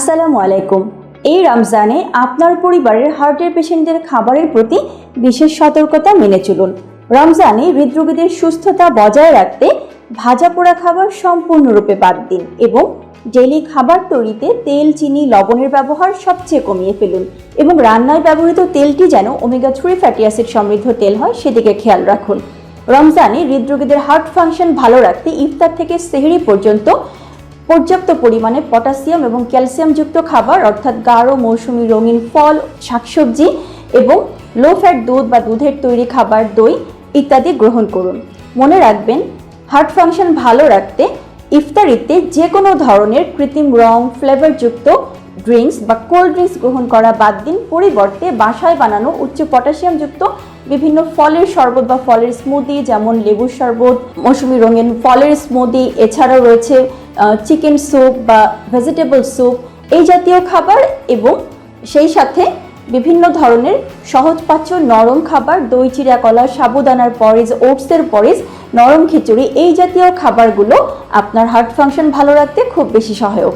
আসসালামু আলাইকুম। এই রমজানে আপনার পরিবারের হার্টের পেশেন্টদের খাবারের প্রতি বিশেষ সতর্কতা মেনে চলুন। রমজানে হৃদরোগীদের সুস্থতা বজায় রাখতে ভাজা পোড়া খাবার সম্পূর্ণরূপে বাদ দিন এবং ডেইলি খাবার তৈরিতে তেল, চিনি, লবণের ব্যবহার সবচেয়ে কমিয়ে ফেলুন এবং রান্নায় ব্যবহৃত তেলটি যেন ওমেগা 3 ফ্যাটি অ্যাসিড সমৃদ্ধ তেল হয় সেদিকে খেয়াল রাখুন। রমজানে হৃদরোগীদের হার্ট ফাংশন ভালো রাখতে ইফতার থেকে সেহরি পর্যন্ত পর্যাপ্ত পরিমাণে পটাশিয়াম এবং ক্যালসিয়ামযুক্ত খাবার অর্থাৎ গাঢ় মৌসুমী রঙিন ফল, শাকসবজি এবং লো ফ্যাট দুধ বা দুধের তৈরি খাবার, দই ইত্যাদি গ্রহণ করুন। মনে রাখবেন, হার্ট ফাংশন ভালো রাখতে ইফতারিতে যে কোনো ধরনের কৃত্রিম রং, ফ্লেভারযুক্ত ড্রিঙ্কস বা কোল্ড ড্রিঙ্কস গ্রহণ করা বাদ দিন। পরিবর্তে বাসায় বানানো উচ্চ পটাশিয়ামযুক্ত বিভিন্ন ফলের শরবত বা ফলের স্মুদি, যেমন লেবুর শরবত, মৌসুমী রঙিন ফলের স্মুদি, এছাড়াও রয়েছে চিকেন স্যুপ বা ভেজিটেবল স্যুপ, এই জাতীয় খাবার এবং সেই সাথে বিভিন্ন ধরনের সহজপাচ্য নরম খাবার, দই, চিড়া, কলা, সাবুদানার পরিজ, ওটসের পরিজ, নরম খিচুড়ি, এই জাতীয় খাবারগুলো আপনার হার্ট ফাংশন ভালো রাখতে খুব বেশি সহায়ক।